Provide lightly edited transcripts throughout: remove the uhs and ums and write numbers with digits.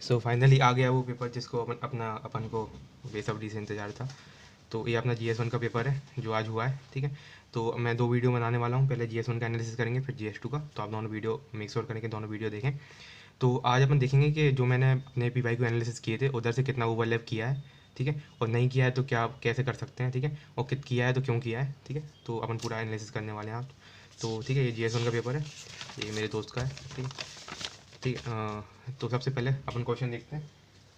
So finally आ गया वो paper जिसको अपन को बेसब्री से इंतज़ार था। तो ये अपना GS1 का पेपर है जो आज हुआ है, ठीक है। तो मैं 2 वीडियो बनाने वाला हूँ, पहले GS1 का एनालिसिस करेंगे फिर GS2 का। तो आप दोनों वीडियो मेक श्योर करें कि दोनों वीडियो देखें। तो आज अपन देखेंगे कि जो मैंने अपने पी वाई को एनालिसिस किए थे उधर से कितना ओवरलैप किया है, ठीक है, और नहीं किया है तो क्या कैसे कर सकते हैं, ठीक है, और कित किया है तो क्यों किया है, ठीक है। तो अपन पूरा एनालिसिस करने वाले हैं आप। तो ठीक है, ये GS1 का पेपर है, ये मेरे दोस्त का है, ठीक है। ठीक है, तो सबसे पहले अपन क्वेश्चन देखते हैं।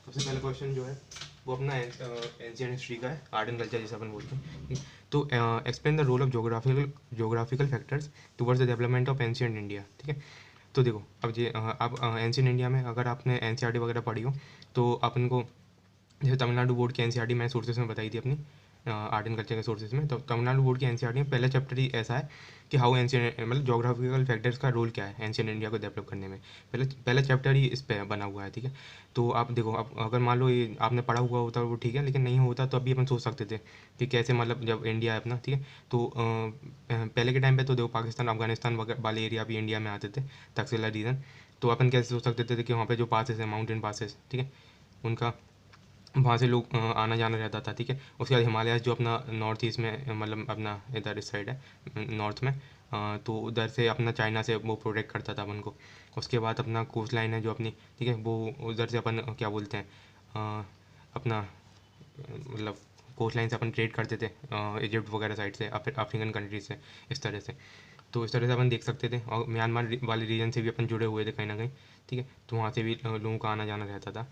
सबसे पहला क्वेश्चन जो है वो अपना एंशियंट हिस्ट्री का है, आर्ट एंड कल्चर जैसे अपन बोलते हैं, ठीक है। तो explain the role of geographical factors towards the development of ancient India, ठीक है। तो देखो, अब ये आप एंशियंट इंडिया में अगर आपने NCERT वगैरह पढ़ी हो तो अपन को, जैसे तमिलनाडु बोर्ड की NCERT मैंने सोर्सेज में बताई थी अपनी आर्ट एंड कल्चर के सोर्सेज में। तो तमिलनाडु बोर्ड की NCERT में पहला चैप्टर ही ऐसा है कि हाउ एंशियंट, मतलब जोग्राफिकल फैक्टर्स का रोल क्या है एंशियंट इंडिया को डेवलप करने में। पहला चैप्टर ही इस पे बना हुआ है, ठीक है। तो आप देखो, अब अगर मान लो ये आपने पढ़ा हुआ होता वो ठीक है, लेकिन नहीं होता तो अभी अपन सोच सकते थे कि कैसे, मतलब जब इंडिया है अपना, ठीक है। तो पहले के टाइम पे तो देखो पाकिस्तान अफगानिस्तान वाले एरिया भी इंडिया में आते थे, तकसीला रीजन। तो अपन कैसे सोच सकते थे कि वहाँ पे जो पासेस है, माउंटेन पासेस, ठीक है, उनका वहाँ से लोग आना जाना रहता था, ठीक है। उसके बाद हिमालयाज़ जो अपना नॉर्थ ईस्ट में मतलब अपना इधर इस साइड है नॉर्थ में, तो उधर से अपना चाइना से वो प्रोटेक्ट करता था अपन को। उसके बाद अपना कोस्ट लाइन है जो अपनी, ठीक है, वो उधर से अपन क्या बोलते हैं अपना मतलब कोस्ट लाइन से अपन ट्रेड करते थे इजिप्ट वगैरह साइड से, अफ्रीकन कंट्रीज से, इस तरह से। तो इस तरह से अपन देख सकते थे, और म्यांमार वाले रीजन से भी अपन जुड़े हुए थे कहीं ना कहीं, ठीक है। तो वहाँ से भी लोगों का आना जाना रहता था,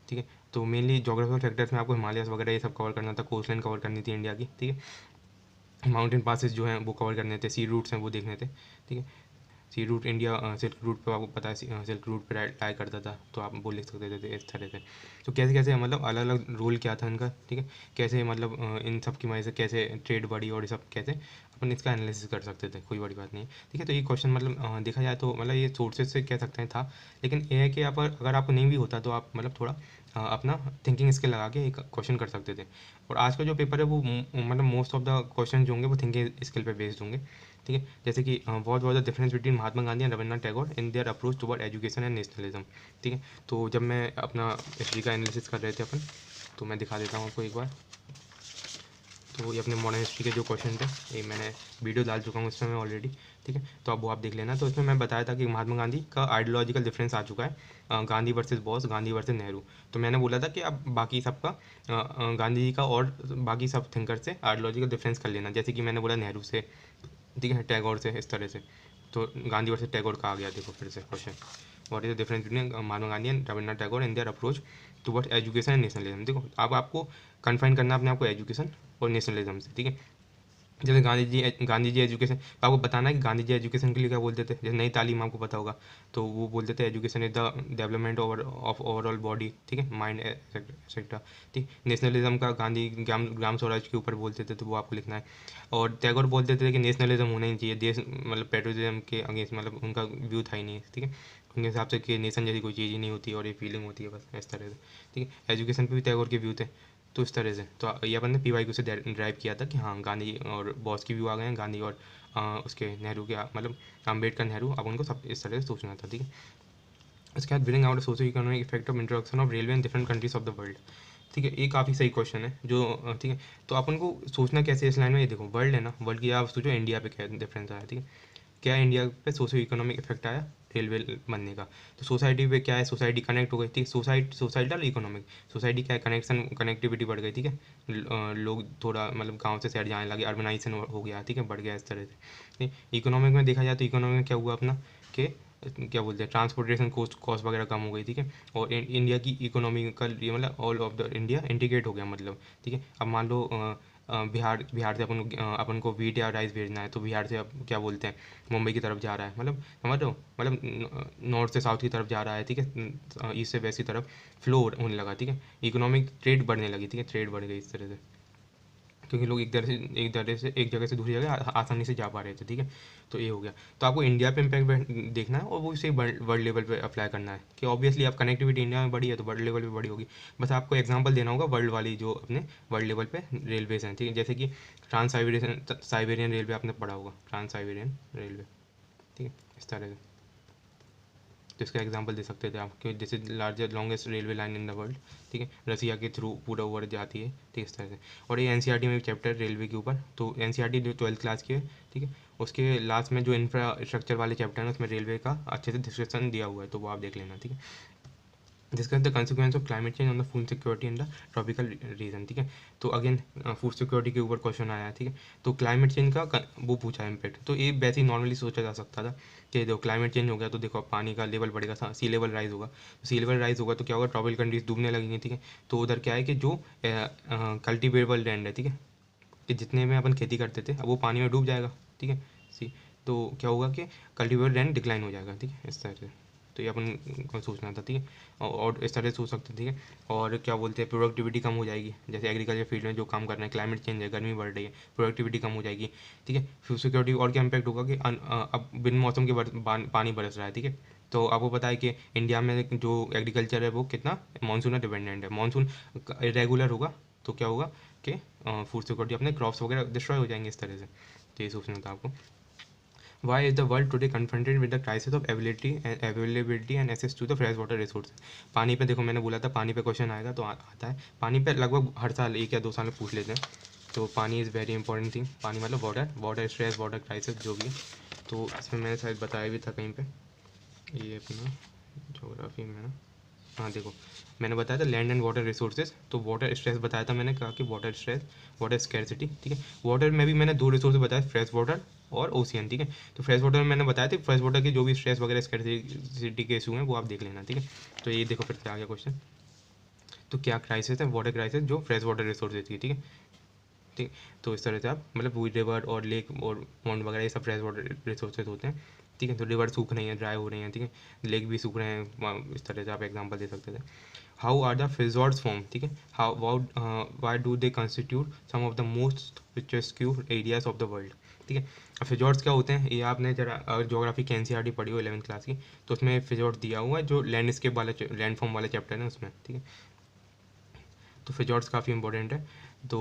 ठीक है। तो मेनली जोग्राफिकल फैक्टर्स में आपको हिमालयस वगैरह ये सब कवर करना था, कोस्ट लाइन कवर करनी थी इंडिया की, ठीक है। माउंटेन पासेस जो हैं वो कवर करने थे, सी रूट्स हैं वो देखने थे, ठीक है। सी रूट इंडिया सिल्क रूट पे आपको पता है, सिल्क रूट पे टाई करता था, तो आप वो लिख सकते थे इस तरह से। तो कैसे कैसे मतलब अलग अलग रोल क्या था इनका, ठीक है, कैसे मतलब इन सब की वजह से कैसे ट्रेड बढ़ी और ये सब कैसे अपन इसका एनालिसिस कर सकते थे, कोई बड़ी बात नहीं है, ठीक है। तो ये क्वेश्चन मतलब देखा जाए तो मतलब ये सोर्सेज से कह सकते हैं था, लेकिन ये है कि आप अगर आपको नहीं भी होता तो आप मतलब थोड़ा अपना थिंकिंग स्किल लगा के एक क्वेश्चन कर सकते थे। और आज का जो पेपर है वो मतलब मोस्ट ऑफ द क्वेश्चन जो होंगे वो थिंकिंग स्किल पे बेस्ड होंगे, ठीक है। जैसे कि what was the difference between Mahatma Gandhi and Rabindranath Tagore in their approach toward education and nationalism, ठीक है। तो जब मैं अपना हिस्ट्री का एनालिसिस कर रहे थे अपन, तो मैं दिखा देता हूँ आपको एक बार। तो ये अपने मॉडर्न हिस्ट्री के जो क्वेश्चन थे, ये मैंने वीडियो डाल चुका हूँ इसमें मैं ऑलरेडी, ठीक है। तो अब वो आप देख लेना। तो इसमें मैं बताया था कि महात्मा गांधी का आइडियोलॉजिकल डिफरेंस आ चुका है, गांधी वर्सेस बोस, गांधी वर्सेस नेहरू। तो मैंने बोला था कि अब बाकी सबका गांधी जी का और बाकी सब थिंकर से आइडियोलॉजिकल डिफरेंस कर लेना, जैसे कि मैंने बोला नेहरू से, ठीक है, टैगोर से, इस तरह से। तो गांधी वर्सेस टैगोर का आ गया, देखो फिर से question, what is the difference between Mahatma Gandhi and Rabindranath Tagore in their approach towards education and nationalism. देखो अब आपको कन्फाइन करना अपने आपको एजुकेशन और नेशनलिज्म से, ठीक है। जैसे गांधी जी एजुकेशन, तो आपको बताना है कि गांधी जी एजुकेशन के लिए क्या बोलते थे। जैसे नई तालीम आपको पता होगा, तो वो बोलते थे education is the development of overall body, ठीक है, माइंड एक्सेट्रा, ठीक। नेशनलिज्म का गांधी ग्राम ग्राम स्वराज के ऊपर बोलते थे, तो वो आपको लिखना है। और टैगोर बोलते थे कि नेशनलिज्म होना ही चाहिए, देश मतलब पेट्रोलिज्म के अगेंस्ट, मतलब उनका व्यू था ही नहीं, ठीक है। उनके हिसाब से कि नेशन जैसी कोई चीज़ ही नहीं होती और ये फीलिंग होती है बस, इस तरह से, ठीक है। एजुकेशन पे भी टैगोर के व्यू थे। तो इस तरह से तो ये अपन ने PYQ से ड्राइव किया था कि हाँ गांधी और बॉस की व्यू आ गए हैं, गांधी और उसके नेहरू के मतलब अम्बेडकर नेहरू, अब उनको सब इस तरह से सोचना था, ठीक है। उसके बाद bring out socio economic effect of introduction of railway in different countries of the world, ठीक है। ये काफ़ी सही क्वेश्चन है जो ठीक है। तो अपन को सोचना कैसे इस लाइन में, ये देखो वर्ल्ड है ना, वर्ल्ड की आप सोचो इंडिया पे क्या डिफरेंस आया, ठीक है। क्या इंडिया पे सोशो इकोनॉमिक इफेक्ट आया रेलवे बनने का। तो सोसाइटी पे क्या है, सोसाइटी कनेक्ट हो गई, ठीक है। सोसाइटल इकोनॉमिक, सोसाइटी क्या है, कनेक्टिविटी बढ़ गई, ठीक है। लोग थोड़ा मतलब गांव से शहर जाने लगे, अर्बनाइजेशन हो गया, ठीक है, बढ़ गया इस तरह से। इकोनॉमिक में देखा जाए तो इकोनॉमिक में क्या हुआ अपना कि क्या बोलते हैं, ट्रांसपोर्टेशन कॉस्ट कॉस्ट वगैरह कम हो गई, ठीक है। और इंडिया की इकोनॉमिकल ये मतलब all of the India integrate हो गया, मतलब, ठीक है। अब मान लो बिहार से अपन को वीट या राइस भेजना है, तो बिहार से अब क्या बोलते हैं मुंबई की तरफ जा रहा है, मतलब समझ रहे हो, मतलब नॉर्थ से साउथ की तरफ जा रहा है, ठीक है, ईस्ट से वेस्ट की तरफ फ्लो होने लगा, ठीक है। इकोनॉमिक ट्रेड बढ़ने लगी, ठीक है, ट्रेड बढ़ गई इस तरह से, क्योंकि लोग एक जगह से दूसरी जगह आसानी से जा पा रहे थे, ठीक है। तो ये हो गया। तो आपको इंडिया पे इम्पैक्ट देखना है और वो इसे वर्ल्ड लेवल पे अप्लाई करना है कि ऑब्वियसली आप कनेक्टिविटी इंडिया में बढ़ी है तो वर्ल्ड लेवल पे बड़ी होगी। बस आपको एग्जांपल देना होगा वर्ल्ड वाली जो अपने वर्ल्ड लेवल पे रेलवेज हैं, ठीक है। जैसे कि साइबेरियन रेलवे आपने पढ़ा होगा, ट्रांस साइबेरियन रेलवे, ठीक है, इस तरह से। तो इसका एग्जांपल दे सकते थे आप कि this is largest longest railway line in the world, ठीक है, रसिया के थ्रू पूरा वर्ल्ड जाती है, ठीक इस तरह से। और ये एनसीईआरटी में चैप्टर रेलवे के ऊपर, तो एनसीईआरटी जो 12th क्लास की है, ठीक है, उसके लास्ट में जो इंफ्रास्ट्रक्चर वाले चैप्टर है उसमें रेलवे का अच्छे से डिस्क्रिप्शन दिया हुआ है, तो वो आप देख लेना, ठीक है। Discuss the consequence of climate change on the food security in the tropical region, ठीक है। तो अगेन फूड सिक्योरिटी के ऊपर क्वेश्चन आया है, ठीक है। तो क्लाइमेट चेंज का वो पूछा है इम्पैक्ट, तो ये वैसे ही नॉर्मली सोचा जा सकता था कि देखो क्लाइमेट चेंज हो गया तो देखो पानी का लेवल बढ़ेगा, सी लेवल राइज होगा, सी लेवल राइज होगा तो क्या होगा, ट्रॉपिकल कंट्रीज डूबने लगेंगी, ठीक है। तो उधर क्या है कि जो कल्टिवेबल लैंड है, ठीक है, कि जितने में अपन खेती करते थे अब वो पानी में डूब जाएगा, ठीक है। सी तो क्या होगा कि कल्टिवेबल लैंड डिक्लाइन हो जाएगा, ठीक है, इस तरह से। तो ये अपन को सोचना था, ठीक है। और इस तरह से सोच सकते हैं, ठीक है। और क्या बोलते हैं, प्रोडक्टिविटी कम हो जाएगी, जैसे एग्रीकल्चर फील्ड में जो काम कर रहे हैं, क्लाइमेट चेंज है, गर्मी बढ़ रही है, प्रोडक्टिविटी कम हो जाएगी, ठीक है। फूड सिक्योरिटी और क्या इम्पैक्ट होगा कि अब बिन मौसम के पानी बरस रहा है, ठीक है। तो आपको पता है कि इंडिया में जो एग्रीकल्चर है वो कितना मानसून पर डिपेंडेंट है, मानसून इरेगुलर होगा तो क्या होगा कि फूड सिक्योरिटी अपने क्रॉप्स वगैरह डिस्ट्रॉय हो जाएंगे, इस तरह से। तो ये सोचना था आपको। Why is the world today confronted with the crisis of availability and access to the fresh water resources? पानी पे देखो मैंने बोला था पानी पे क्वेश्चन आएगा तो आता है, पानी पे लगभग हर साल 1 या 2 साल में पूछ लेते हैं। तो पानी इज़ वेरी इंपॉर्टेंट थिंग, पानी मतलब वाटर स्ट्रेस, वाटर क्राइसिस जो भी है। तो इसमें मैंने शायद बताया भी था कहीं पे, ये अपना जोग्राफी में ना, हाँ देखो मैंने बताया था लैंड एंड वाटर रिसोर्सेज, तो वाटर स्ट्रेस बताया था मैंने, कहा कि वाटर स्ट्रेस, वाटर स्कैरसिटी, ठीक है। वाटर में भी मैंने 2 रिसोर्स बताया, फ्रेश वाटर और ओशियन, ठीक है। तो फ्रेश वाटर में मैंने बताया था फ्रेश वाटर के जो भी स्ट्रेस वगैरह स्कैरसिटी के इशू हैं वो आप देख लेना, ठीक है। तो ये देखो फिर से आ गया क्वेश्चन। तो क्या क्राइसिस है, वाटर क्राइसिस जो फ्रेश वाटर रिसोर्सेज की, ठीक है, ठीक। तो इस तरह से आप मतलब वो रिवर और लेक और पॉन्ड वगैरह ये सब फ्रेश वाटर रिसोर्सेज होते हैं, ठीक है। तो रिवर सूख रही हैं, ड्राई हो रही हैं, ठीक है, लेक भी सूख रहे हैं, इस तरह से आप एग्जांपल दे सकते थे। How are the fjords form, ठीक है, how why do they constitute some of the most picturesque areas of the world, ठीक है। अब फिजॉर्ड्स क्या होते हैं, ये आपने जरा अगर जोग्राफी की एनसीईआरटी पढ़ी हो 11th क्लास की, तो उसमें फिजॉर्ड्स दिया हुआ है जो लैंडस्केप वाला लैंडफॉर्म वाले चैप्टर है उसमें, ठीक है। तो फिजॉर्ड्स काफ़ी इंपॉर्टेंट है। तो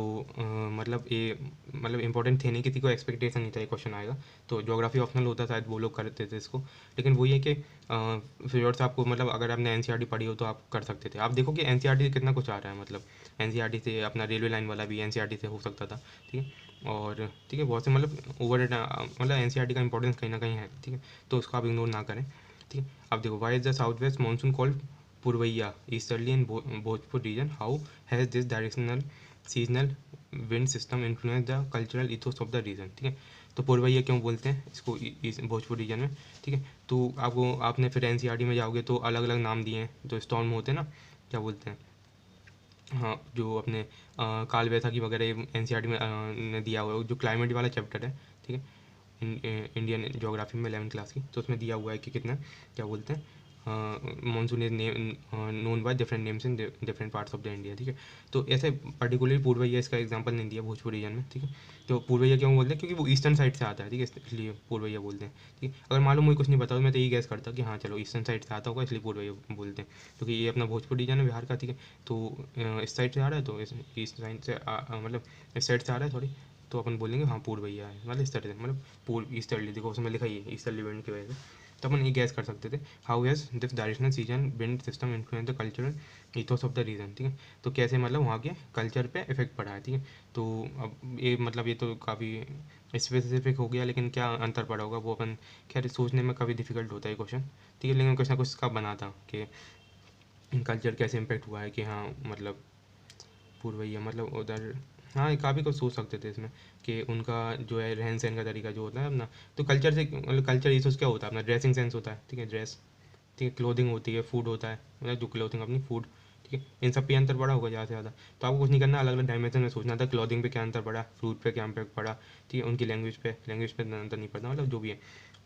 मतलब ये मतलब इंपॉर्टेंट थे नहीं, किसी को एक्सपेक्टेशन नहीं था ये क्वेश्चन आएगा, तो ज्योग्राफी ऑप्शनल होता शायद वो लोग करते थे इसको। लेकिन वही है कि फिजॉर्ड्स आपको मतलब अगर आपने एनसीईआरटी पढ़ी हो तो आप कर सकते थे। आप देखो कि एनसीईआरटी से कितना कुछ आ रहा है, मतलब एनसीईआरटी से अपना रेलवे लाइन वाला भी एनसीईआरटी से हो सकता था, ठीक है। और ठीक है बहुत से मतलब ओवर मतलब एनसीईआरटी का इंपॉर्टेंस कहीं ना कहीं है, ठीक है। तो उसको आप इग्नोर ना करें, ठीक है। अब देखो why is the south west monsoon called Purvaiya easterly in Bhojpur region, how has this directional seasonal wind system influence the cultural ethos of the region, ठीक है। तो पूर्वैया क्यों बोलते हैं इसको भोजपुर रीजन में, ठीक है। तो आपको आपने फिर एनसीईआरटी में जाओगे तो अलग अलग नाम दिए हैं, जो स्टॉर्म होते हैं ना, क्या बोलते हैं, हाँ जो अपने काल वैसाखी वगैरह एनसीईआरटी में ने दिया हुआ है, जो क्लाइमेट वाला चैप्टर है, ठीक है, इंडियन ज्योग्राफी में 11th क्लास की, तो उसमें दिया हुआ है कि कितना क्या बोलते हैं monsoon is known by different names in different parts of the India, ठीक है। तो ऐसे पर्टिकुलरली पूर्वैया इसका एग्जांपल नहीं दिया भोजपुर रीजन में, ठीक है। तो पूर्वैया क्यों बोलते हैं, क्योंकि वो ईस्टर्न साइड से आता है, ठीक है, इसलिए पूर्वैया बोलते हैं, ठीक है। अगर मालूम मुझे कुछ नहीं पता तो मैं तो यही गैस करता कि हाँ चलो ईस्टर्न साइड से आता होगा इसलिए पूर्वैया बोलते हैं, क्योंकि ये अपना भोजपुर रीजन है बिहार का, ठीक है। तो इस साइड से आ रहा है तो इस ईस्ट साइड से मतलब इस साइड से आ रहा है सॉरी, तो अपन बोलेंगे हाँ पूर्वैया है, मतलब इस तरह से, मतलब पूर्व ईस्टर्ली, देखो उसमें लिखा ही है ईस्टर्ली विंड की वजह से, तो अपन ये गैस कर सकते थे। How has this directional season wind system influence the cultural ethos of the region, ठीक है। तो कैसे मतलब वहाँ के कल्चर पे इफेक्ट पड़ा है, ठीक है। तो अब ये मतलब ये तो काफ़ी स्पेसिफिक हो गया, लेकिन क्या अंतर पड़ा होगा वो अपन खैर सोचने में काफ़ी डिफिकल्ट होता है क्वेश्चन, ठीक है। लेकिन कुछ ना कुछ का बना था कि कल्चर कैसे इम्पेक्ट हुआ है, कि हाँ मतलब पूर्वैया मतलब उधर, हाँ काफ़ी कुछ सोच सकते थे इसमें कि उनका जो है रहन सहन का तरीका जो होता है अपना, तो कल्चर से मतलब कल्चर इशूज़ क्या होता है अपना, ड्रेसिंग सेंस होता है, ठीक है, ड्रेस, ठीक है, क्लोथिंग होती है, फूड होता है, मतलब जो क्लोथिंग अपनी फूड, ठीक है, इन सब पे अंतर पड़ा होगा ज़्यादा से ज़्यादा। तो आपको कुछ नहीं करना, अलग अलग डायमेंशन में सोचना था, क्लोथिंग पे क्या अंतर पड़ा, फूड पे क्या इम्पैक्ट पड़ा, ठीक है, उनकी लैंग्वेज पे अंतर नहीं पड़ता, मतलब जो भी है।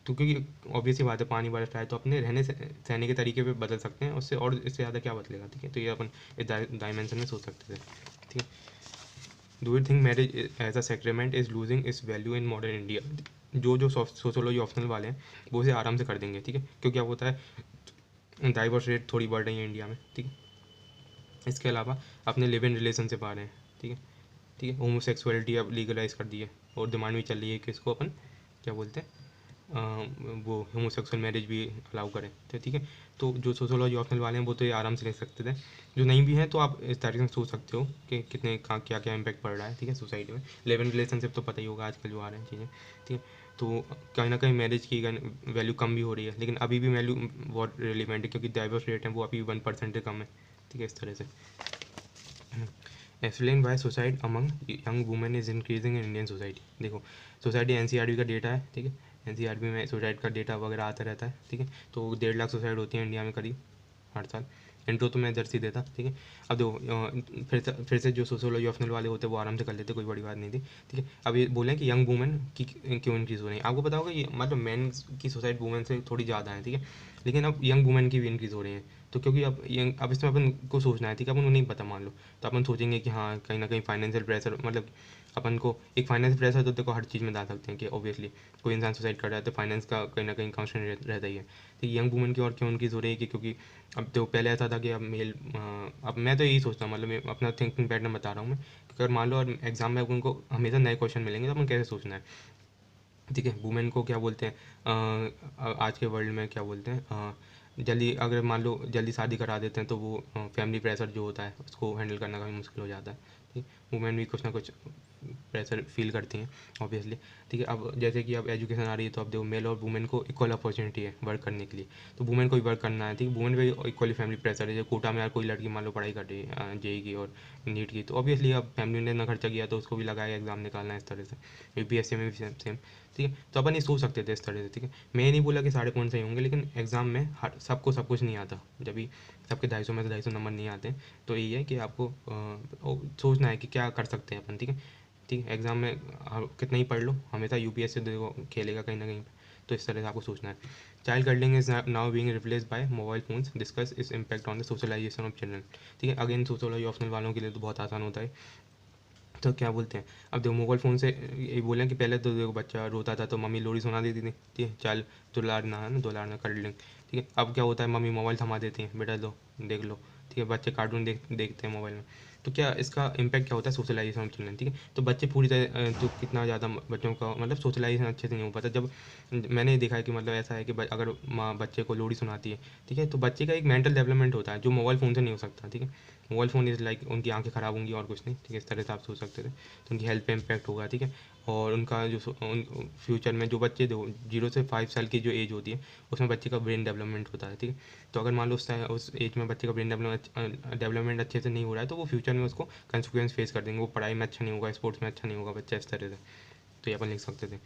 तो क्योंकि ऑब्वियस ही बात है पानी बरस रहा है तो अपने रहने सहने के तरीके पे बदल सकते हैं उससे, और इससे ज़्यादा क्या बदलेगा, ठीक है। तो ये अपन इस डायमेंशन में सोच सकते थे, ठीक है। Do you think marriage as a sacrament is losing its value in modern India, जो सोशोलॉजी ऑप्शनल वाले हैं वो इसे आराम से कर देंगे, ठीक है, क्योंकि क्या होता है डाइवोर्स रेट थोड़ी बढ़ रही है इंडिया में, ठीक है। इसके अलावा अपने लिव इन रिलेशनशिप आ रहे हैं, ठीक है, ठीक है, होमोसेक्सुअलिटी अब लीगलाइज कर दी है, और डिमांड भी चल रही है कि इसको अपन क्या बोलते हैं वो होमोसेक्सुअल मैरिज भी अलाउ करें, तो ठीक है। तो जो सोशोलॉजी ऑप्शनल वाले हैं वो तो ये आराम से ले सकते थे, जो नहीं भी हैं तो आप इस तरीके से सोच सकते हो कि कितने का क्या क्या इम्पैक्ट पड़ रहा है, ठीक है, सोसाइटी में। लिव इन रिलेशनशिप तो पता ही होगा आजकल जो आ रहे हैं चीज़ें, ठीक है। तो कहीं ना कहीं मैरिज की वैल्यू कम भी हो रही है, लेकिन अभी भी वैल्यू बहुत रिलेवेंट है, क्योंकि डाइवर्स रेट है वो अभी 1% से कम है, ठीक है, इस तरह से। Explain why suicide among young women is increasing in Indian society. देखो, सोसाइटी एनसीईआरबी का डेटा है, ठीक है, एनसीईआरबी में सुसाइड का डेटा वगैरह आता रहता है, ठीक है। तो 1.5 लाख सुसाइड होती है इंडिया में करीब हर साल। इंट्रो तो मैं जर्सी देता, ठीक है। अब देखो, फिर से जो सोशोलॉजी ऑप्शनल वाले होते हैं वो आराम से कर लेते, कोई बड़ी बात नहीं थी, ठीक है। अब ये बोलें कि यंग वुमेन की क्यों इंक्रीज़ हो रही है, आपको पता होगा ये मतलब मैन की सुसाइड वुमेन से थोड़ी ज़्यादा है, ठीक है, लेकिन अब यंग वुमेन की भी इंक्रीज़ हो रही है। तो क्योंकि अब इसमें अपन को सोचना है, ठीक है, अपन को नहीं पता मान लो, तो अपन सोचेंगे कि हाँ कहीं ना कहीं फाइनेंशियल प्रेशर, मतलब अपन को एक फाइनेंशियल प्रेशर तो देखो हर चीज़ में डाल सकते हैं कि ऑब्वियसली कोई इंसान सुसाइड कर रहा है तो फाइनेंस का कहीं ना कहीं कंस्ट्रेंट रहता ही है। तो यंग वुमेन की और क्यों उनकी हो रही है कि क्योंकि अब तो पहले ऐसा था कि अब अब मैं तो यही सोचता हूँ, मतलब मैं अपना थिंकिंग पैटर्न बता रहा हूँ मैं, कि अगर मान लो और एग्जाम में उनको हमेशा नए क्वेश्चन मिलेंगे तो अपन कैसे सोचना है, ठीक है। वुमेन को क्या बोलते हैं, आज के वर्ल्ड में क्या बोलते हैं, जल्दी अगर मान लो जल्दी शादी करा देते हैं तो वो फैमिली प्रेशर जो होता है उसको हैंडल करना काफ़ी मुश्किल हो जाता है, ठीक है। वुमेन भी कुछ ना कुछ प्रेशर फील करती हैं ऑब्वियसली, ठीक है। अब जैसे कि अब एजुकेशन आ रही है तो अब देखो मेल और वुमेन को इक्वल अपॉर्चुनिटी है वर्क करने के लिए, तो वुमेन को भी वर्क करना है, ठीक है। वुमेन पे इक्वली फैमिली प्रेशर है, जैसे कोटा में यार कोई लड़की मान लो पढ़ाई कर रही है जेई की और नीट की, तो ऑब्वियसली अब फैमिली ने ना खर्चा किया तो उसको भी लगाया एग्जाम निकालना है, इस तरह से यूपीएससी में भी सेम, ठीक है। तो अपन ये सोच सकते थे इस तरह से, ठीक है। मैं ये नहीं बोला कि 5.5 सही होंगे, लेकिन एग्जाम में हर सबको सब कुछ नहीं आता, जब भी सबके 250 में से 250 नंबर नहीं आते, तो यही है कि आपको सोचना है कि क्या कर सकते हैं अपन, ठीक है, ठीक है। एग्जाम में कितना ही पढ़ लो हमेशा यूपीएससी देखो खेलेगा कहीं ना कहीं पे, तो इस तरह से आपको सोचना है। Child curling is now being replaced by mobile phones, discuss इस impact on the socialisation of children, ठीक है। अगेन सोशोलॉजी ऑप्शनल वालों के लिए तो बहुत आसान होता है, तो क्या बोलते हैं, अब देखो मोबाइल फ़ोन से ये बोलें कि पहले तो देखो बच्चा रोता था तो मम्मी लोरी सुना देती थी, ठीक है, चल दुलारना है ना, दुलारना कर लें, ठीक है। अब क्या होता है, मम्मी मोबाइल थमा देती हैं, बेटा लो देख लो, ठीक है, बच्चे कार्टून देखते हैं मोबाइल में। तो क्या इसका इम्पैक्ट क्या होता है, सोशलाइजेशन ऑफ चिल्ड्रन, ठीक है। तो बच्चे पूरी तरह तो कितना ज़्यादा बच्चों का मतलब सोशलाइजेशन अच्छे से नहीं हो पाता, जब मैंने देखा है कि मतलब ऐसा है कि अगर माँ बच्चे को लोरी सुनाती है, ठीक है, तो बच्चे का एक मेंटल डेवलपमेंट होता है जो मोबाइल फ़ोन से नहीं हो सकता, ठीक है। मोबाइल फ़ोन इज़ लाइक उनकी आंखें ख़राब होंगी और कुछ नहीं, ठीक है, इस तरह से आप सोच सकते थे, तो उनकी हेल्थ पे इम्पैक्ट होगा, ठीक है। और उनका जो फ्यूचर में जो बच्चे 0 से 5 साल की जो एज होती है उसमें बच्चे का ब्रेन डेवलपमेंट होता है, ठीक है। तो अगर मान लो उस एज में बच्चे का ब्रेन डेवलपमेंट अच्छे से नहीं हो रहा है तो वो फ्यूचर में उसको कंसिक्वेंस फेस कर देंगे, वो पढ़ाई में अच्छा नहीं होगा, स्पोर्ट्स में अच्छा नहीं होगा बच्चा, इस तरह से। तो ये अपन लिख सकते थे,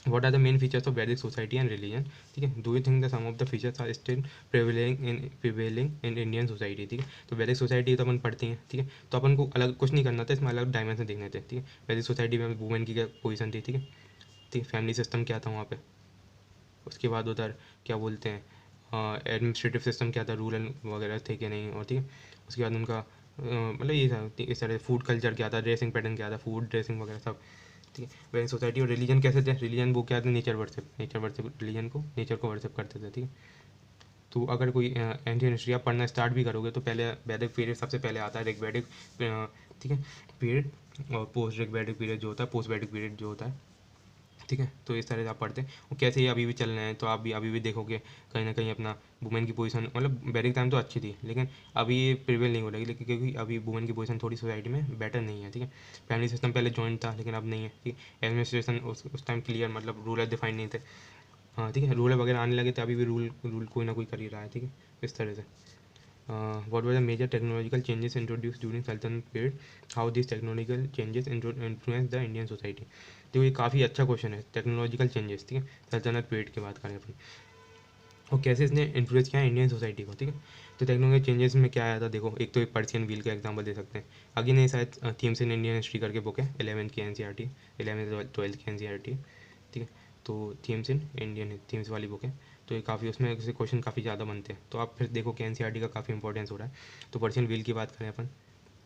what are the main features of Vedic society and religion, ठीक है। Do you think the some of the features are still prevailing in Indian society, ठीक है। तो वैदिक सोसाइटी तो अपन पढ़ती हैं, ठीक है, तो अपन को अलग कुछ नहीं करना था, इसमें अलग डायमेंशन देखने थे, ठीक है। वैदिक सोसाइटी में वुमेन की क्या पोजीशन थी, ठीक है, ठीक है, फैमिली सिस्टम क्या था वहाँ पे, उसके बाद उधर क्या बोलते हैं एडमिनिस्ट्रेटिव सिस्टम क्या था, रूरल वगैरह थे कि नहीं, और ठीक है, उसके बाद उनका मतलब ये था इस तरह फूड कल्चर क्या था, ड्रेसिंग पैटर्न क्या था, फूड ड्रेसिंग वगैरह सब, ठीक है। वैसे सोसाइटी और रिलीजन कैसे थे, रिलीजन वो क्या थे, नेचर वर्शिप रिलीजन को नेचर को वर्शिप करते थे, ठीक है। तो अगर कोई एंशियंट हिस्ट्री आप पढ़ना स्टार्ट भी करोगे तो पहले वैदिक पीरियड सबसे पहले आता है, ऋग्वैदिक ठीक है पीरियड, और पोस्ट ऋग्वैदिक पीरियड जो होता है, पोस्ट वैदिक पीरियड जो होता है, ठीक है। तो इस तरह से आप पढ़ते हैं, और कैसे ये अभी भी चल रहे हैं, तो आप भी अभी भी देखोगे कहीं ना कहीं अपना वुमेन की पोजीशन, मतलब वैदिक टाइम तो अच्छी थी लेकिन अभी ये प्रिवेल नहीं हो रही, लेकिन क्योंकि अभी वुमेन की पोजीशन थोड़ी सोसाइटी में बेटर नहीं है, ठीक है। फैमिली सिस्टम पहले जॉइंट था लेकिन अब नहीं है, ठीक है। एडमिनिस्ट्रेशन उस टाइम क्लियर, मतलब रूलर डिफाइन नहीं थे, हाँ, ठीक है। रूलर वगैरह आने लगे थे, अभी भी रूल रूल कोई ना कोई कर ही रहा है, ठीक है, इस तरह से। what were the major technological changes introduced during Sultanate period? How these technological changes influence the Indian society? तो ये काफ़ी अच्छा क्वेश्चन है, टेक्नोलॉजिकल चेंजेस, ठीक है, सल्तनत पीरियड की बात करें अपन, और कैसे इसने इन्फ्लुएंस किया है इंडियन सोसाइटी को, ठीक है। तो टेक्नोलॉजी चेंजेस में क्या आया था, देखो एक तो एक पर्शियन व्हील का एग्जांपल दे सकते हैं, आगे नहीं शायद थीम्स इन इंडियन हिस्ट्री करके बुक है 11th की एनसीईआरटी, 11th 12th की एनसीईआरटी, ठीक है। तो थीम्स इन इंडियन थीम्स वाली बुक है, तो ये काफ़ी उसमें से क्वेश्चन काफ़ी ज़्यादा बनते हैं, तो आप फिर देखो कि एनसीईआरटी का काफ़ी इंपॉर्टेंस हो रहा है। तो पर्शियन व्हील की बात करें अपन,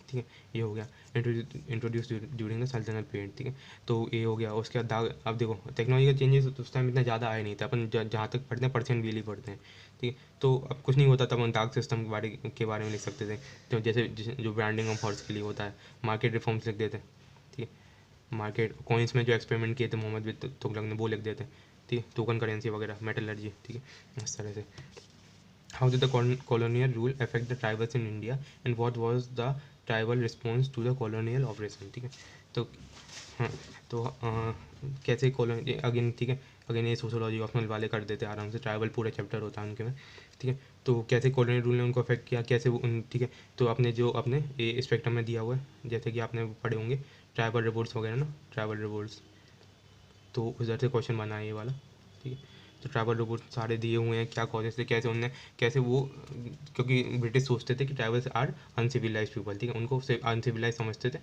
ठीक है, ये हो गया इंट्रोड्यूस ड्यूरिंग द सल्तनत पीरियड, ठीक है। तो ये हो गया, उसके बाद दाग, अब देखो टेक्नोलॉजिकल चेंजेस उस टाइम इतना ज़्यादा आए नहीं था, अपन जहाँ तक पढ़ते हैं पर्शियन व्हील ही पढ़ते हैं, ठीक है। तो अब कुछ नहीं होता तब हम डार्क सिस्टम के बारे में लिख सकते थे, तो जैसे जो ब्रांडिंग ऑफ हॉर्स के लिए होता है, मार्केट रिफॉर्म्स लिख देते, ठीक है। मार्केट कॉइन्स में जो एक्सपेरिमेंट किए थे मोहम्मद बिन तुगलक ने वो लिख देते, ठीक है, टोकन करेंसी वगैरह, मेटलर्जी, ठीक है, इस तरह से। How did the colonial rule affect the tribals in India and what was the tribal response to the colonial operation, ठीक है। तो हाँ, तो कैसे कॉलोनी अगेन, ठीक है, अगेन ये सोशोलॉजी ऑप्शनल वाले कर देते हैं आराम से, ट्राइबल पूरा चैप्टर होता है उनके में, ठीक है। तो कैसे कॉलोनियल रूल ने उनको अफेक्ट किया, कैसे वो ठीक है। तो आपने जो अपने ये स्पेक्ट्रम में दिया हुआ है, जैसे कि आपने पढ़े होंगे ट्राइबल रिवोल्ट्स वगैरह ना, ट्राइबल रिवोल्ट्स, तो उधर से क्वेश्चन बना है ये वाला, ठीक है। तो ट्राइबल रिवोल्ट सारे दिए हुए हैं, क्या कॉजेज थे, कैसे उनने, कैसे वो, क्योंकि ब्रिटिश सोचते थे कि ट्राइबल्स आर अनसिविलाइज पीपल, ठीक है, उनको अनसिविलाइज समझते थे,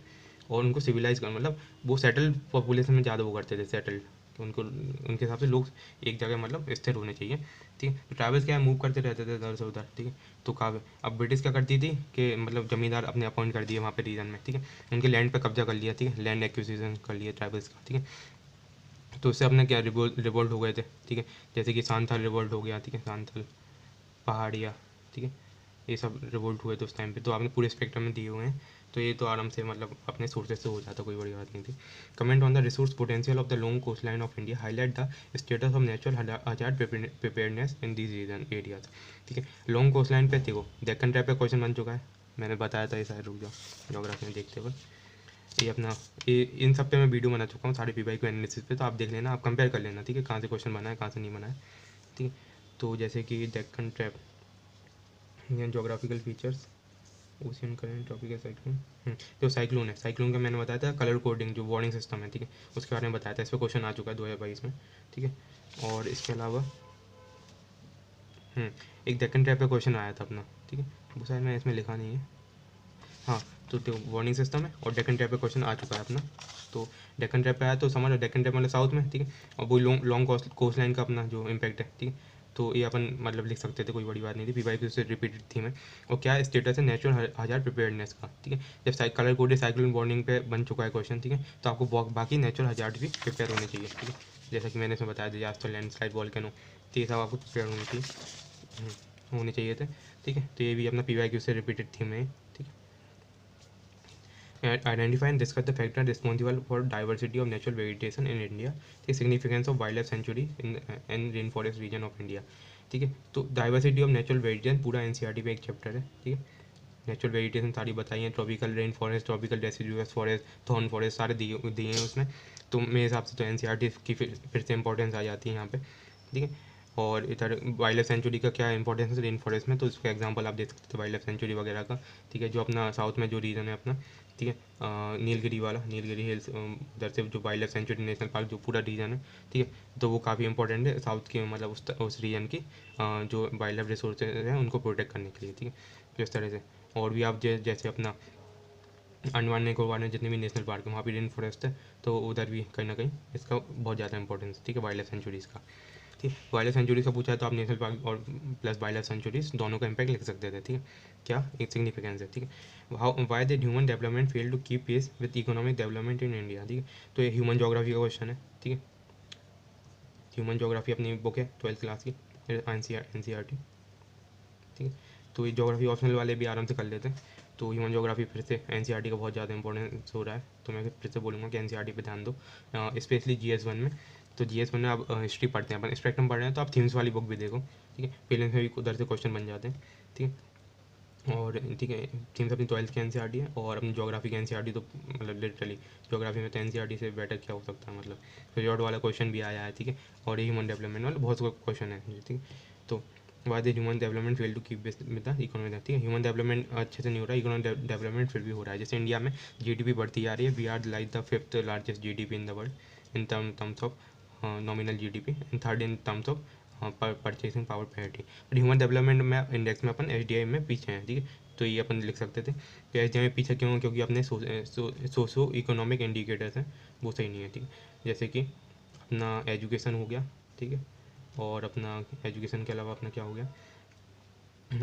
और उनको सिविलाइज कर मतलब वो सेटल पॉपुलेशन में ज़्यादा वो करते थे, सेटल्ड, तो उनको उनके हिसाब से लोग एक जगह मतलब स्थिर होने चाहिए, ठीक है। तो ट्राइबल्स क्या है, मूव करते रहते थे इधर से उधर, ठीक है। तो काफ़ी अब ब्रिटिश क्या करती थी कि मतलब जमींदार अपने अपॉइंट कर दिए वहाँ पे रीजन में, ठीक है, उनके लैंड पे कब्जा कर लिया, ठीक है, लैंड एक्विजिशन कर लिया ट्राइबल्स का, ठीक है। तो उससे अपने क्या रिवोल्ट हो गए थे, ठीक है, जैसे कि सांथल रिवोल्ट हो गया, ठीक है, सांथल, पहाड़िया, ठीक है, ये सब रिवोल्ट हुए थे उस टाइम पे। तो आपने पूरे स्पेक्ट्रम में दिए हुए हैं, तो ये तो आराम से मतलब अपने सोर्सेज से हो जाता, कोई बड़ी बात नहीं थी। Comment on the resource potential of the long coast line of India, highlight the status of natural hazard preparedness in these region areas, ठीक है। लॉन्ग कोस्ट लाइन पे देखो डेक्कन ट्रैप पे क्वेश्चन बन चुका है, मैंने बताया था ये सारे, रुक जाओ जोग्राफी में देखते हुए, ये अपना ये इन सब पे मैं वीडियो बना चुका हूँ सारे पीवाई को एनालिसिस पे, तो आप देख लेना, आप कंपेयर कर लेना, ठीक है, कहाँ से क्वेश्चन बना है कहाँ से नहीं बना है, ठीक है। तो जैसे कि Deccan trap, geographical features, ocean current, tropical cyclone, जो साइक्लोन है, साइक्लोन का मैंने बताया था कलर कोडिंग जो वार्निंग सिस्टम है, ठीक है, उसके बारे में बताया था, इस पर क्वेश्चन आ चुका है 2022 में, ठीक है। और इसके अलावा एक डेक्कन ट्रैप पे क्वेश्चन आया था अपना, ठीक है, वो शायद मैं इसमें लिखा नहीं है, हाँ। तो वार्निंग सिस्टम है और डेक्कन ट्रैप पे क्वेश्चन आ चुका है अपना। तो डेक्कन ट्रैप पे आया तो समझ लो डेक्कन ट्रैप मतलब साउथ में, ठीक है, और वो लॉन्ग कोस्ट लाइन का अपना जो इम्पैक्ट है, ठीक है। तो ये अपन मतलब लिख सकते थे, कोई बड़ी बात नहीं थी, पीवाई से रिपीटेड थी में। और क्या स्टेटस है नेचुरल हजार्ड प्रिपेयर्डनेस का, ठीक है। जब कलर कोडेड साइक्लोन वार्निंग पे बन चुका है क्वेश्चन, ठीक है, तो आपको बाकी नेचुरल हजार्ड भी प्रिपेयर होने चाहिए, ठीक है। जैसा कि मैंने इसमें बताया डिजास्टर, लैंडस्लाइड, वॉल्केनो, तो ये सब आपको प्रिपेयर होने चाहिए थे, ठीक है। तो ये भी अपना पीवाई से रिपीटेड थी में, ठीक है। And identify and discuss the factor responsible for diversity of natural vegetation in India, the significance of wildlife sanctuary in rainforest region of India, ठीक है। तो डाइवर्सिटी ऑफ नेचुरल वेजिटेशन पूरा एनसीईआरटी पे एक चैप्टर है, ठीक है। नेचुरल वेजिटेशन सारी बताई है, tropical rain forest, tropical deciduous forest, thorn forest, सारे दिए हैं उसमें। तो मेरे हिसाब से तो एनसीईआरटी की फिर से इंपॉर्टेंस आ जाती है यहाँ पे, ठीक है। और इधर वाइल्ड लाइफ सेंचुरी का क्या इंपॉर्टेंस है रेन फॉरेस्ट में, तो इसका एग्जांपल आप देख सकते थे वाइल्ड लाइफ सेंचुरी वगैरह का, ठीक है, जो अपना साउथ में जो रीजन है अपना, ठीक है, नीलगिरी वाला, नीलगिरी हिल्स, उधर से जो wild life sanctuary national park जो पूरा रीजन है, ठीक है। तो वो काफ़ी इंपॉर्टेंट है साउथ के मतलब उस रीजन की जो वाइल्ड लाइफ रिसोर्सेज हैं उनको प्रोटेक्ट करने के लिए, ठीक है। तो इस तरह से और भी आप जैसे अपना अंडमान निकोबार में जितने भी नेशनल पार्क है वहाँ भी रेन फॉरेस्ट है, तो उधर भी कहीं ना कहीं इसका बहुत ज़्यादा इंपॉर्टेंस, ठीक है, वाइल्ड लाइफ सेंचुरीज़ का, ठीक है। वाइल्ड लाइफ सेंचुरीज का पूछा है तो आप नेशनल पार्क और प्लस वाइल्ड लाइफ सेंचुरीज दोनों का इम्पैक्ट लिख सकते थे, ठीक है, क्या एक सिग्निफिकेंस है, ठीक है। How why the human development fail to keep pace with economic development in India, ठीक है। तो ये ह्यूमन जोग्राफी का क्वेश्चन है, ठीक है। ह्यूमन जोग्राफी अपनी बुक है 12th क्लास की एनसीईआरटी, ठीक है। तो ये जोग्राफी ऑप्शनल वाले भी आराम से कर लेते हैं। तो ह्यूमन जोग्राफी फिर से एनसीईआरटी का बहुत ज़्यादा इंपॉर्टेंस हो रहा है, तो मैं फिर से बोलूँगा कि एनसीईआरटी पे ध्यान दो, स्पेशली जीएस 1 में। तो जीएस 1 में आप हिस्ट्री पढ़ते हैं, अपन स्पेक्ट्रम पढ़ रहे हैं तो आप थीम्स वाली बुक भी देखो, ठीक है, प्रीलिम्स में भी उधर से क्वेश्चन बन जाते हैं, ठीक है। और ठीक है, थीम्स अपनी 12th की एनसीईआरटी है और अपनी जोग्राफी की एनसीईआरटी तो मतलब लिटरली जोग्राफी में तो एनसीईआरटी से बेटर क्या हो सकता है, मतलब रिजॉर्ट वाला क्वेश्चन भी आया है, ठीक है। और ये ह्यूमन डेवलपमेंट वाले बहुत से क्वेश्चन है, ठीक है। तो why the human development fail to keep with the economic, ठीक है। ह्यूमन डेवलपमेंट अच्छे से नहीं हो रहा है, इकोनॉमिक डेवलपमेंट फिर भी हो रहा है। जैसे इंडिया में जीडीपी बढ़ती जा रही है, we are like the 5th largest GDP in the world in terms of nominal GDP and 3rd in terms of purchasing power parity. But human development में इंडेक्स में अपन एचडीआई में पीछे हैं, ठीक है। तो ये अपन लिख सकते थे कि एचडीआई में पीछे क्यों, क्योंकि अपने सोशो इकोनॉमिक इंडिकेटर्स हैं वो सही नहीं है, ठीक है। जैसे कि अपना एजुकेशन हो गया, ठीक है, और अपना एजुकेशन के अलावा अपना क्या हो गया,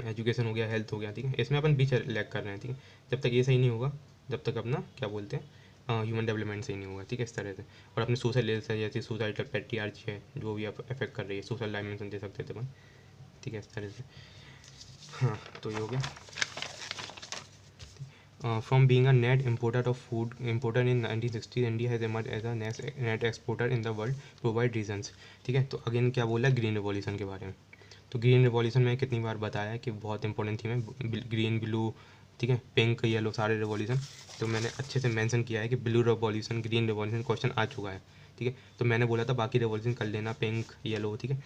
एजुकेशन हो गया, हेल्थ हो गया, ठीक है। इसमें अपन पीछे लैग कर रहे हैं, ठीक है। जब तक ये सही नहीं होगा जब तक अपना क्या बोलते हैं ह्यूमन डेवलपमेंट सही नहीं होगा, ठीक है, इस तरह से। और अपने सोशल इल्स है जैसे सोसाइटल पैट्रियार्ची है जो भी अफेक्ट कर रही है, सोशल डायमेंशन दे सकते थे अपन, ठीक है, इस तरह से। हाँ, तो ये हो गया। From being a net importer of food importer in 1960, India has emerged as a net exporter in the world provide reasons. ठीक है, तो अगेन क्या बोला ग्रीन रिवॉल्यूशन के बारे में. तो ग्रीन रिवॉल्यूशन में कितनी बार बताया है कि बहुत इंपॉर्टेंट थीम है, ग्रीन ब्लू, ठीक है, पिंक येलो सारे रिवॉल्यूशन. तो मैंने अच्छे से मेंशन किया है कि blue revolution green revolution question आ चुका है. ठीक है, तो मैंने बोला था बाकी रिवॉल्यूशन कर लेना, पिंक येलो. ठीक है,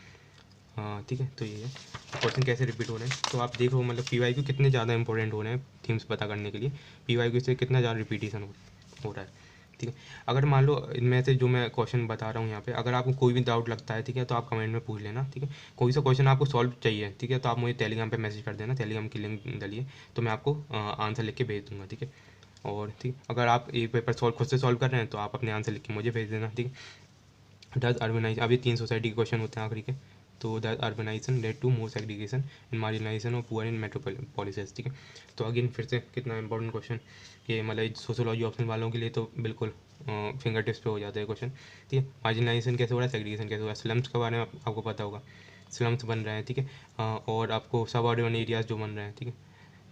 हाँ ठीक है. तो ये है क्वेश्चन कैसे रिपीट हो रहे हैं. तो आप देखो मतलब पीवाईक्यू कितने ज़्यादा इंपॉर्टेंट हो रहे हैं थीम्स पता करने के लिए. पीवाईक्यू से कितना ज़्यादा रिपीटेशन हो रहा है. ठीक है, अगर मान लो इनमें से जो मैं क्वेश्चन बता रहा हूँ यहाँ पे, अगर आपको कोई भी डाउट लगता है, ठीक है, तो आप कमेंट में पूछ लेना. ठीक है, कोई सा क्वेश्चन आपको सॉल्व चाहिए, ठीक है, तो आप मुझे टेलीग्राम पे मैसेज कर देना, टेलीग्राम की लिंक डालिए, तो मैं आपको आंसर लिख के भेज दूँगा. ठीक है, और ठीक, अगर आप एक पेपर सॉल्व खुद से सॉल्व कर रहे हैं तो आप अपने आंसर लिख के मुझे भेज देना. ठीक है, डज अर्बनाइज, अभी 3 सोसाइटी के क्वेश्चन होते हैं आखिरी के. तो that urbanisation led to more segregation in marginalisation और पुअर इन मेट्रोपोलिसेस. ठीक है, तो अगेन फिर से कितना इंपॉर्टेंट क्वेश्चन, ये मतलब सोशोलॉजी ऑप्शन वालों के लिए तो बिल्कुल फिंगर टिप्स पे हो जाता है क्वेश्चन. ठीक है, मार्जिनलाइजेशन कैसे हो रहा है, सेग्रीगेशन कैसे हो रहा है, स्लम्स के बारे में आपको पता होगा, स्लम्स बन रहे हैं. ठीक है, और आपको सब अर्बन एरियाज जो बन रहे हैं. ठीक है,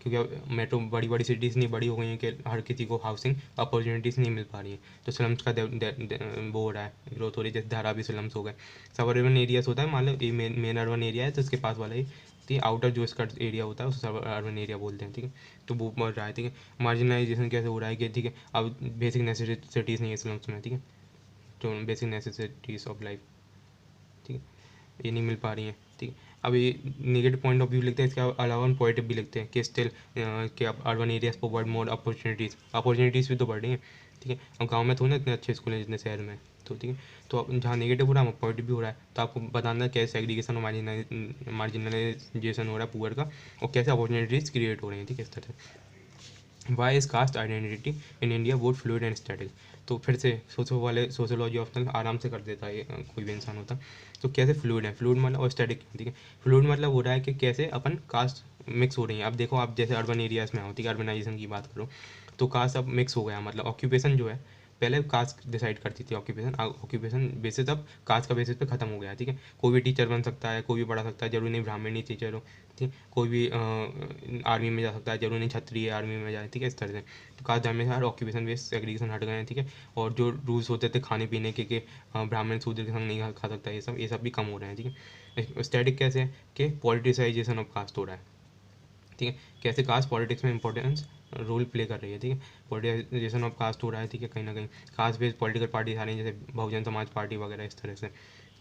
क्योंकि अब मेट्रो बड़ी बड़ी सिटीज़ नहीं बड़ी हो गई हैं कि हर किसी को हाउसिंग अपॉर्चुनिटीज़ नहीं मिल पा रही हैं, तो स्लम्स का वो हो रहा है, ग्रोथ हो रही है. जैसे धारावी स्लम्स हो गए. सब अर्बन एरियाज होता है, मान लो ये मेन अर्बन एरिया है तो इसके पास वाला ही, ठीक है, आउटर जो इसका एरिया होता है उसे सब अर्बन एरिया बोलते हैं. ठीक है, तो वो बढ़ रहा है. ठीक है, मार्जिनलाइजेशन कैसे हो रहा है कि ठीक है अब बेसिक नेसेसिटीज़ नहीं है स्लम्स में. ठीक है, तो बेसिक नेसेसिटीज़ ऑफ लाइफ, ठीक है, ये नहीं मिल पा रही हैं. ठीक है, अब ये नेगेटिव पॉइंट ऑफ व्यू लिखते हैं, इसके अलावा हम पॉजिटिव भी लिखते हैं कि स्टिल कि अब urban areas provide more opportunities भी तो बढ़ रही हैं. ठीक है, अब गांव में थोड़ी ना इतने अच्छे स्कूल हैं जितने शहर में हैं. तो ठीक है, तो अब जहाँ नेगेटिव हो रहा है वहाँ पॉजिटिव भी हो रहा है. तो आपको बताना है कैसे सेग्रीगेशन और मार्जिनलाइजेशन हो रहा है पुअर का, और कैसे अपॉर्चुनिटीज़ क्रिएट हो रही हैं. ठीक है, इस तरह से. Why is caste identity in India both fluid and static. तो फिर से सोशोलॉजी ऑप्शनल आराम से कर देता है कोई भी इंसान होता. तो कैसे फ्लूइड है, फ्लूइड मतलब और स्टैटिक. ठीक है, फ्लूइड मतलब हो रहा है कि कैसे अपन कास्ट मिक्स हो रही हैं. अब देखो आप जैसे अर्बन एरियाज़ में हो, ठीक है, अर्बनाइजेशन की बात करो तो कास्ट अब मिक्स हो गया. मतलब ऑक्यूपेशन जो है, पहले कास्ट डिसाइड करती थी ऑक्यूपेशन बेसिस, अब कास्ट का बेसिस पे ख़त्म हो गया है. ठीक है, कोई भी टीचर बन सकता है, कोई भी पढ़ा सकता है, जरूरी नहीं ब्राह्मणी टीचर हो. ठीक, कोई भी आर्मी में जा सकता है, जरूरी नहीं क्षत्रिय आर्मी में जाए. ठीक है, इस तरह से. तो कास्ट में हर ऑक्यूपेशन बेस्ड सेग्रीगेशन हट गए हैं. ठीक है, और जो रूल्स होते थे खाने पीने के ब्राह्मण शूद्र के संग नहीं खा सकता, ये सब भी कम हो रहे हैं. ठीक है, स्टैटिक कैसे है कि पॉलिटिसाइजेशन ऑफ कास्ट हो रहा है. ठीक है, कैसे कास्ट पॉलिटिक्स में इंपॉर्टेंस रोल प्ले कर रही है. ठीक है, पॉलिटिसाइजेशन ऑफ कास्ट हो रहा है. ठीक है, कहीं ना कहीं कास्ट बेस्ड पॉलिटिकल पार्टी आ रही हैं जैसे बहुजन समाज पार्टी वगैरह, इस तरह से.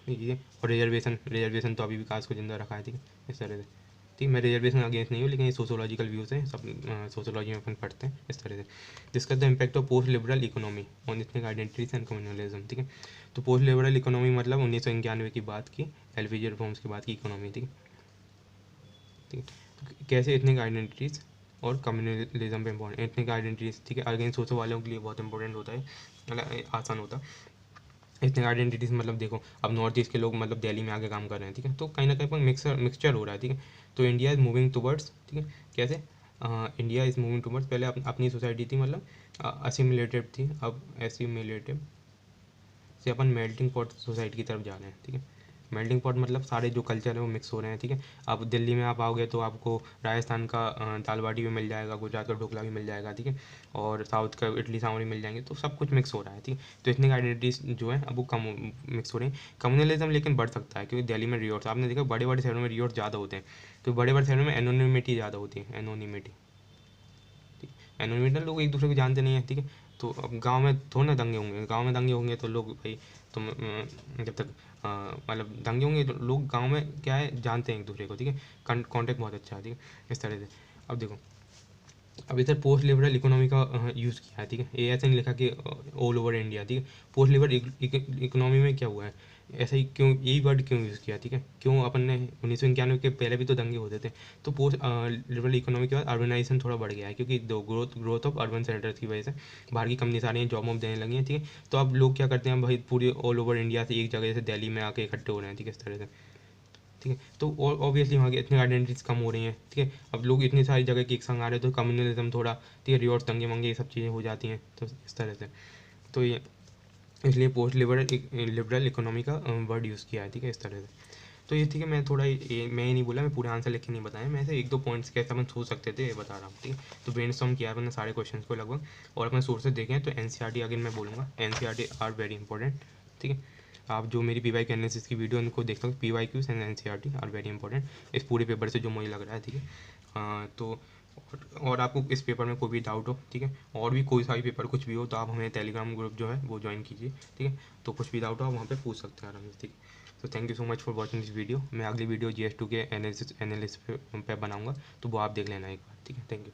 ठीक है, और रिजर्वेशन तो अभी भी कास्ट को जिंदा रखा है. ठीक है, इस तरह से. ठीक, मैं रिजर्वेशन अगेंस्ट नहीं हूँ, लेकिन ये सोशोलॉजिकल व्यूज़ हैं, सब सोशोलॉजी में अपन पढ़ते हैं इस तरह से. Discuss the impact of post liberal economy on ethnic identities and communalism. ठीक है, तो पोस्ट लिबरल इकोनॉमी मतलब 1991 की बात की, एलपीजी रिफॉर्म्स की बात की इकोनॉमी. ठीक है, ठीक है, तो कैसे इथनिक आइडेंटिटीज़ और कम्युनलिज्म पे इम्पोर्टेंट. एथनिक आइडेंटिटीज़, ठीक है, अगेंस्ट सोचो वालों के लिए बहुत इंपॉर्टेंट होता है, मतलब आसान होता है. एथनिक आइडेंटिटीज़ मतलब देखो अब नॉर्थ ईस्ट के लोग मतलब दिल्ली में आके काम कर रहे हैं. ठीक है, तो कहीं ना कहीं पर मिक्सचर हो रहा है. ठीक है, तो इंडिया इज़ मूविंग टूवर्ड्स, ठीक है, कैसे इंडिया इज़ मूविंग टूवर्ड्स, पहले अपनी सोसाइटी थी मतलब असिमिलेटेड थी, अब एसिमिलेटिव से अपन मेल्टिंग पॉट सोसाइटी की तरफ जा रहे हैं. ठीक है, मेल्टिंग पॉट मतलब सारे जो कल्चर है वो मिक्स हो रहे हैं. ठीक है, अब दिल्ली में आप आओगे तो आपको राजस्थान का दाल बाटी भी मिल जाएगा, गुजरात का ढोकला भी मिल जाएगा. ठीक है, और साउथ का इडली सांभर मिल जाएंगे, तो सब कुछ मिक्स हो रहा है. ठीक है, तो इतनी आइडेंटिटीज जो है अब वो कम मिक्स हो रही है. कम्युनलिज्म लेकिन बढ़ सकता है क्योंकि दिल्ली में रियोट्स आपने देखा, बड़े बड़े शहरों में रियोट्स ज़्यादा होते हैं, तो बड़े बड़े शहरों में एनोनिमिटी ज़्यादा होती है. एनोनिमिटी, एनोनिमिटी लोग एक दूसरे को जानते नहीं है. ठीक है, तो अब गांव में थोड़ा ना दंगे होंगे, गांव में दंगे होंगे तो लोग भाई तुम जब तक मतलब दंगे होंगे तो लोग गांव में क्या है जानते हैं एक दूसरे को. ठीक है, कॉन्टेक्ट बहुत अच्छा है. ठीक है, इस तरह से. अब देखो अब इधर पोस्ट लिबरल इकोनॉमी का यूज़ किया है. ठीक है, ये ऐसे नहीं लिखा कि ऑल ओवर इंडिया. ठीक है, पोस्ट लिबरल इकोनॉमी में क्या हुआ है, ऐसा ही क्यों यही वर्ड क्यों यूज़ किया. ठीक है, क्यों अपन ने 1991 के पहले भी तो दंगे होते थे. तो पोस्ट लिबरल इकोनॉमी के बाद अर्बनाइजेशन थोड़ा बढ़ गया है क्योंकि दो ग्रोथ ऑफ अर्बन सेंटर्स की वजह से बाहर की कंपनीज आ रही हैं, जॉब वॉब देने लगी हैं. ठीक है, तो अब लोग क्या करते हैं भाई पूरी ऑल ओवर इंडिया से एक जगह जैसे दिल्ली में आके इकट्ठे हो रहे हैं. ठीक है, इस तरह से. ठीक है, तो ऑब्वियसली वहाँ की इतनी आइडेंटिटीज कम हो रही हैं. ठीक है, अब लोग इतनी सारी जगह की एक संग आ रहे हैं तो कम्युनलिज्म थोड़ा, ठीक है, रिवॉर्ड्स दंगे मंगे ये सब चीज़ें हो जाती हैं. तो इस तरह से. तो ये इसलिए पोस्ट लिबरल इकोनॉमी का वर्ड यूज़ किया है. ठीक है, इस तरह से. तो ये ठीक है, मैं थोड़ा मैं ये नहीं बोला, मैं पूरे आंसर लिख के नहीं बताया, मैं ऐसे 1-2 पॉइंट्स कैसे अपन सोच सकते थे ये बता रहा हूँ, ठीक है। तो ब्रेनस्टॉर्म किया है मैंने सारे क्वेश्चन को लगभग, और अपने सोर्सेज देखे हैं। तो एनसीईआरटी अगेन मैं बोलूँगा, एनसीईआरटी आर वेरी इंपॉर्टेंट, ठीक है। आप जो मेरी पीवाई के एनालिसिस की वीडियो उनको देख सकते, PYQs and NCERT are very important इस पूरे पेपर से, जो मुझे लग रहा है, ठीक है। तो और आपको इस पेपर में कोई भी डाउट हो, ठीक है, और भी कोई सा भी पेपर कुछ भी हो, तो आप हमें टेलीग्राम ग्रुप जो है वो ज्वाइन कीजिए, ठीक है। तो कुछ भी डाउट हो आप वहाँ पे पूछ सकते हैं आराम से, ठीक है। तो thank you so much for watching this video. मैं अगली वीडियो GS2 के एनालिसिस पे बनाऊँगा, तो वो आप देख लेना एक बार, ठीक है। Thank you.